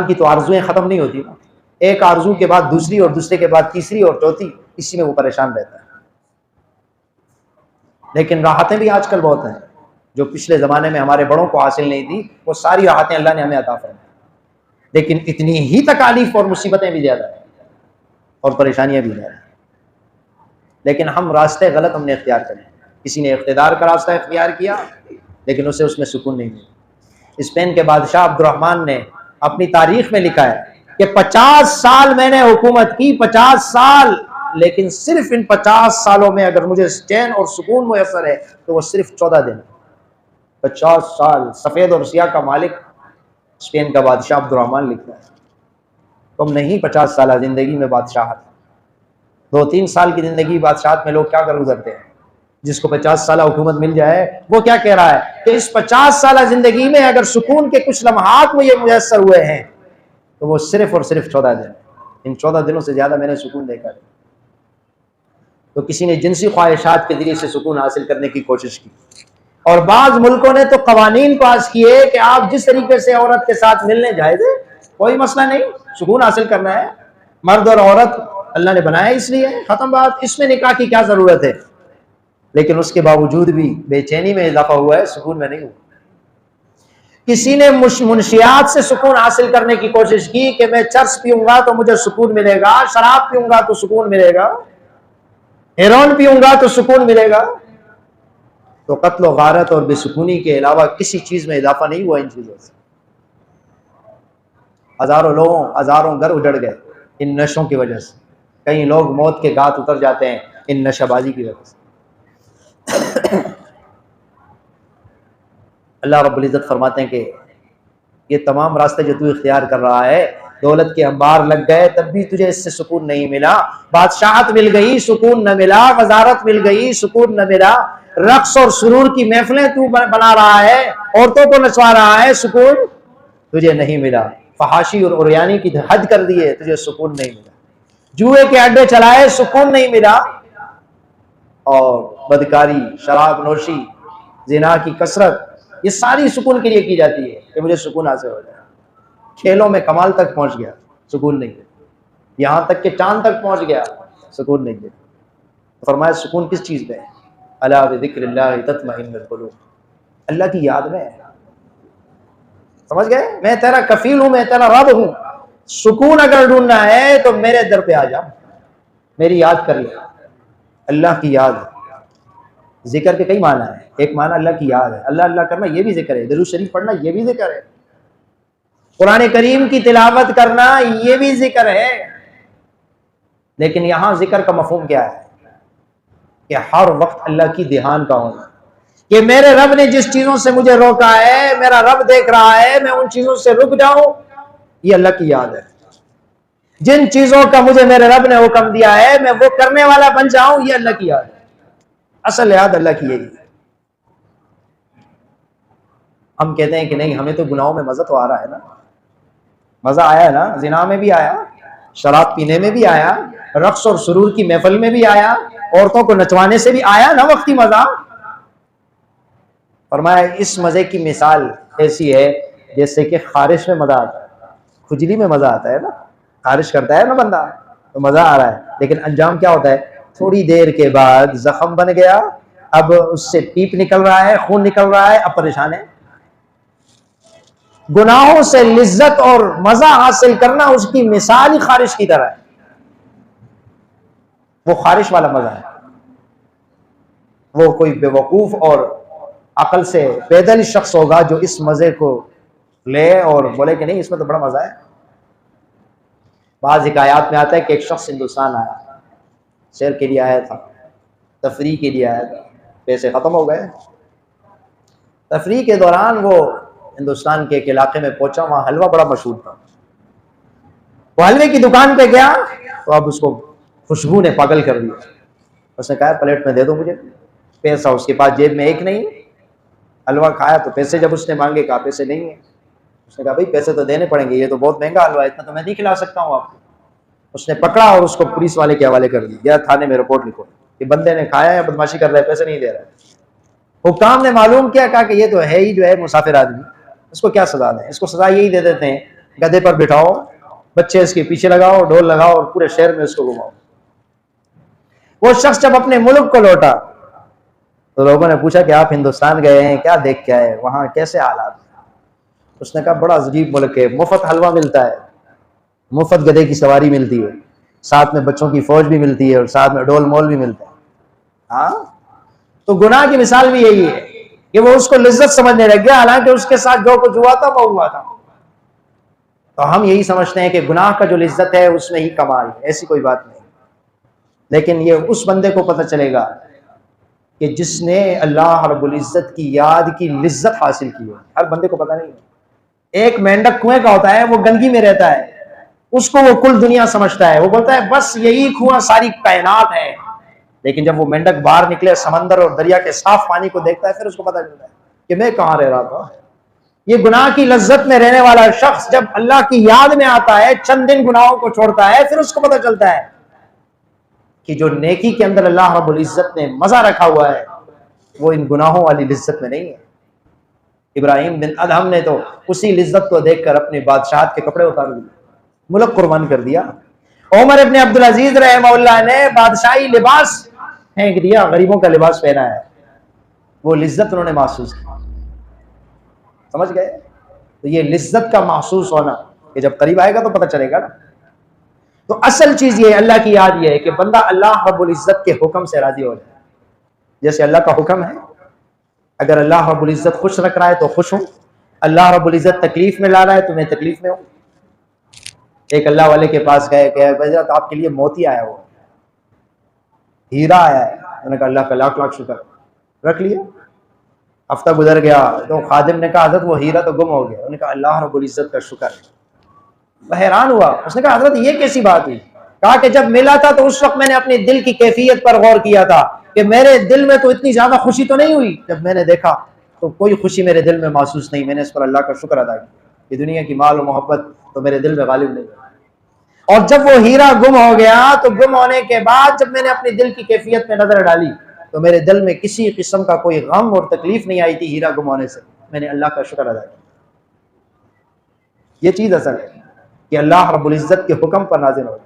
کی تو آرزویں ختم نہیں ہوتی نا، ایک آرزو کے بعد دوسری اور دوسرے کے بعد تیسری اور چوتھی، اسی میں وہ پریشان رہتا ہے۔ لیکن راحتیں بھی آج کل بہت ہیں، جو پچھلے زمانے میں ہمارے بڑوں کو حاصل نہیں تھی، وہ ساری راحتیں اللہ نے ہمیں عطا فرمائی، لیکن اتنی ہی تکالیف اور مصیبتیں بھی زیادہ ہیں اور پریشانیاں بھی زیادہ ہیں۔ لیکن ہم راستے غلط ہم نے اختیار کرے، کسی نے اقتدار کا راستہ اختیار کیا لیکن اسے اس میں سکون نہیں ملا۔ اسپین کے بادشاہ عبد الرحمن نے اپنی تاریخ میں لکھا ہے کہ 50 سال میں نے حکومت کی، 50 سال، لیکن صرف ان 50 سالوں میں اگر مجھے چین اور سکون میسر ہے تو وہ صرف 14 دن۔ 50 سال سفید اور سیاہ کا مالک اسپین کا بادشاہ عبد الرحمن لکھتا ہے۔ تم نہیں 50 سالہ زندگی میں بادشاہت، 2-3 سال کی زندگی بادشاہت میں لوگ کیا کر گزرتے ہیں۔ جس کو 50 سالہ حکومت مل جائے وہ کیا کہہ رہا ہے کہ اس 50 سالہ زندگی میں اگر سکون کے کچھ لمحات مجھے میسر ہوئے ہیں تو وہ صرف اور صرف 14 دن، ان 14 دنوں سے زیادہ میں نے سکون دیکھا ہے۔ تو کسی نے جنسی خواہشات کے ذریعے سے سکون حاصل کرنے کی کوشش کی، اور بعض ملکوں نے تو قوانین پاس کیے کہ آپ جس طریقے سے عورت کے ساتھ ملنے جائز ہے، کوئی مسئلہ نہیں، سکون حاصل کرنا ہے، مرد اور عورت اللہ نے بنایا اس لیے، ختم بات، اس میں نکاح کی کیا ضرورت ہے۔ لیکن اس کے باوجود بھی بے چینی میں اضافہ ہوا ہے، سکون میں نہیں ہوا۔ کسی نے منشیات سے سکون حاصل کرنے کی کوشش کی کہ میں چرس پیوں گا تو مجھے سکون ملے گا، شراب پیوں گا تو سکون ملے گا، ہیروئن پیوں گا تو سکون ملے گا، تو قتل و غارت اور بے سکونی کے علاوہ کسی چیز میں اضافہ نہیں ہوا ان چیزوں سے۔ ہزاروں گھر اجڑ گئے ان نشوں کی وجہ سے، کئی لوگ موت کے گھات اتر جاتے ہیں ان نشہ بازی کی وجہ سے۔ اللہ رب العزت فرماتے ہیں کہ یہ تمام راستے جو تو اختیار کر رہا ہے، دولت کے انبار لگ گئے تب بھی تجھے اس سے سکون نہیں ملا، بادشاہت مل گئی سکون نہ ملا، وزارت مل گئی سکون نہ ملا، رقص اور سرور کی محفلیں تو بنا رہا ہے، عورتوں کو نچوا رہا ہے، سکون تجھے نہیں ملا، فحاشی اور عریانی کی حد کر دیے، تجھے سکون نہیں ملا، جوئے کے اڈے چلائے، سکون نہیں ملا، اور بدکاری، شراب نوشی، زنا کی کثرت، یہ ساری سکون کے لیے کی جاتی ہے کہ مجھے سکون حاصل ہو جائے۔ کھیلوں میں کمال تک پہنچ گیا، سکون نہیں ہے، یہاں تک کہ چاند تک پہنچ گیا، سکون نہیں ہے۔ فرمایا سکون کس چیز میں ہے؟ الا بذکر اللہ تطمئن القلوب، اللہ کی یاد میں ہے۔ سمجھ گئے؟ میں تیرا کفیل ہوں، میں تیرا رب ہوں، سکون اگر ڈھونڈنا ہے تو میرے در پہ آ جا، میری یاد کر لے۔ اللہ کی یاد، ذکر کے کئی معنی ہیں، ایک معنی اللہ کی یاد ہے، اللہ اللہ کرنا یہ بھی ذکر ہے، درود شریف پڑھنا یہ بھی ذکر ہے، قرآن کریم کی تلاوت کرنا یہ بھی ذکر ہے۔ لیکن یہاں ذکر کا مفہوم کیا ہے کہ ہر وقت اللہ کی دھیان کا ہونا، کہ میرے رب نے جس چیزوں سے مجھے روکا ہے، میرا رب دیکھ رہا ہے، میں ان چیزوں سے رک جاؤں، یہ اللہ کی یاد ہے۔ جن چیزوں کا مجھے میرے رب نے حکم دیا ہے میں وہ کرنے والا بن جاؤں، یہ اللہ کی یاد ہے۔ اصل یاد اللہ کی یہی ہے۔ ہم کہتے ہیں کہ نہیں ہمیں تو گناہوں میں مزہ تو آ رہا ہے نا، مزہ آیا ہے نا، زنا میں بھی آیا، شراب پینے میں بھی آیا، رقص اور سرور کی محفل میں بھی آیا، عورتوں کو نچوانے سے بھی آیا نا وقتی مزہ۔ فرمایا اس مزے کی مثال ایسی ہے جیسے کہ خارش میں مزہ آتا ہے، کھجلی میں مزہ آتا ہے نا، خارش کرتا ہے نا بندہ تو مزہ آ رہا ہے، لیکن انجام کیا ہوتا ہے؟ تھوڑی دیر کے بعد زخم بن گیا، اب اس سے پیپ نکل رہا ہے، خون نکل رہا ہے، اب پریشان ہے۔ گناہوں سے لذت اور مزہ حاصل کرنا اس کی مثال ہی خارش کی طرح ہے، وہ خارش والا مزہ ہے۔ وہ کوئی بے وقوف اور عقل سے پیدل شخص ہوگا جو اس مزے کو لے اور بولے کہ نہیں اس میں تو بڑا مزہ ہے۔ بعض حکایات میں آتا ہے کہ ایک شخص ہندوستان آیا، سیر کے لیے آیا تھا، تفریح کے لیے آیا تھا، پیسے ختم ہو گئے، تفریح کے دوران وہ ہندوستان کے ایک علاقے میں پہنچا، وہاں حلوہ بڑا مشہور تھا، وہ حلوے کی دکان پہ گیا تو اب اس کو خوشبو نے پاگل کر دیا، اس نے کہا پلیٹ میں دے دو مجھے، پیسہ اس کے پاس جیب میں ایک نہیں، حلوہ کھایا تو پیسے جب اس نے مانگے کہا پیسے نہیں ہیں، اس نے کہا بھائی پیسے تو دینے پڑیں گے، یہ تو بہت مہنگا حلوہ ہے، اتنا تو میں نہیں کھلا سکتا ہوں آپ کو۔ اس نے پکڑا اور اس کو پولیس والے کے حوالے کر دی، گیا تھانے میں رپورٹ لکھو کہ بندے نے کھایا یا بدماشی کر رہا ہے، پیسے نہیں دے رہا ہے۔ حکام نے معلوم کیا، کہا کہ یہ تو ہے ہی جو ہے مسافر آدمی، اس کو کیا سزا دیں؟ اس کو سزا یہی دے دیتے ہیں گدھے پر بٹھاؤ، بچے اس کے پیچھے لگاؤ، ڈھول لگاؤ اور پورے شہر میں اس کو گھماؤ۔ وہ شخص جب اپنے ملک کو لوٹا تو لوگوں نے پوچھا کہ آپ ہندوستان گئے ہیں، کیا دیکھ کے آئے، وہاں کیسے حالات؟ اس نے کہا بڑا عجیب ملک ہے، مفت حلوہ ملتا ہے، مفت گدھے کی سواری ملتی ہے، ساتھ میں بچوں کی فوج بھی ملتی ہے اور ساتھ میں ڈول مول بھی ملتا ہے۔ ہاں، تو گناہ کی مثال بھی یہی ہے کہ وہ اس کو لذت سمجھنے لگ گیا، حالانکہ اس کے ساتھ جو کچھ ہوا تھا وہ ہوا تھا۔ تو ہم یہی سمجھتے ہیں کہ گناہ کا جو لذت ہے اس میں ہی کمال ہے، ایسی کوئی بات نہیں۔ لیکن یہ اس بندے کو پتہ چلے گا کہ جس نے اللہ رب العزت کی یاد کی لذت حاصل کی ہے۔ ہر بندے کو پتہ نہیں ہے۔ ایک مینڈک کنویں کا ہوتا ہے، وہ گندگی میں رہتا ہے، اس کو وہ کل دنیا سمجھتا ہے، وہ بولتا ہے بس یہی کنواں ساری کائنات ہے۔ لیکن جب وہ مینڈک باہر نکلے، سمندر اور دریا کے صاف پانی کو دیکھتا ہے، پھر اس کو پتہ چلتا ہے کہ میں کہاں رہ رہا تھا۔ یہ گناہ کی لذت میں رہنے والا شخص جب اللہ کی یاد میں آتا ہے، چند دن گناہوں کو چھوڑتا ہے، پھر اس کو پتہ چلتا ہے کہ جو نیکی کے اندر اللہ رب العزت نے مزہ رکھا ہوا ہے وہ ان گناہوں والی لذت میں نہیں ہے۔ ابراہیم بن ادہم نے تو اسی لذت کو دیکھ کر اپنے بادشاہت کے کپڑے اتار دیے، ملک قربان کر دیا۔ عمر ابن عبدالعزیز رحمہ اللہ نے بادشاہی لباس پھینک دیا، غریبوں کا لباس پہنا ہے، وہ لذت انہوں نے محسوس کی۔ سمجھ گئے؟ تو یہ لذت کا محسوس ہونا کہ جب قریب آئے گا تو پتہ چلے گا نا۔ تو اصل چیز یہ ہے، اللہ کی یاد یہ ہے کہ بندہ اللہ رب العزت کے حکم سے راضی ہو جائے۔ جیسے اللہ کا حکم ہے، اگر اللہ رب العزت خوش رکھ رہا ہے تو خوش ہوں، اللہ رب العزت تکلیف میں لا رہا ہے تو میں تکلیف میں ہوں۔ ایک اللہ والے کے پاس گئے کہ حضرت آپ کے لیے موتی آیا ہوا، ہیرا آیا ہے۔ میں نے کہا اللہ کا لاکھ لاکھ شکر، رکھ لیا۔ ہفتہ گزر گیا تو خادم نے کہا حضرت وہ ہیرا تو گم ہو گیا۔ انہوں نے کہا اللہ رب العزت کا شکر ہے۔ وہ حیران ہوا، اس نے کہا حضرت یہ کیسی بات ہوئی؟ کہا کہ جب ملا تھا تو اس وقت میں نے اپنے دل کی کیفیت پر غور کیا تھا کہ میرے دل میں تو اتنی زیادہ خوشی تو نہیں ہوئی، جب میں نے دیکھا تو کوئی خوشی میرے دل میں محسوس نہیں، میں نے اس پر اللہ کا شکر ادا کیا کہ دنیا کی مال و محبت تو میرے دل میں غالب نہیں ہے۔ اور جب وہ ہیرا گم ہو گیا تو گم ہونے کے بعد جب میں نے اپنے دل کی کیفیت میں نظر ڈالی تو میرے دل میں کسی قسم کا کوئی غم اور تکلیف نہیں آئی تھی ہیرا گم ہونے سے، میں نے اللہ کا شکر ادا کیا۔ یہ چیز اصل ہے کہ اللہ رب العزت کے حکم پر نازل ہو۔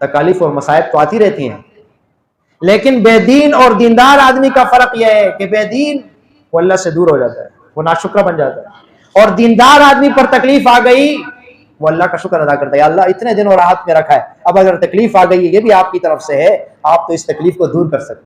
تکالیف اور مصائب تو آتی رہتی ہیں، لیکن بے دین اور دیندار آدمی کا فرق یہ ہے کہ بے دین وہ اللہ سے دور ہو جاتا ہے، وہ ناشکرہ بن جاتا ہے، اور دیندار آدمی پر تکلیف آ گئی وہ اللہ کا شکر ادا کرتا ہے، اللہ اتنے دنوں راحت میں رکھا ہے، اب اگر تکلیف آ گئی یہ بھی آپ کی طرف سے ہے، آپ تو اس تکلیف کو دور کر سکتے ہیں۔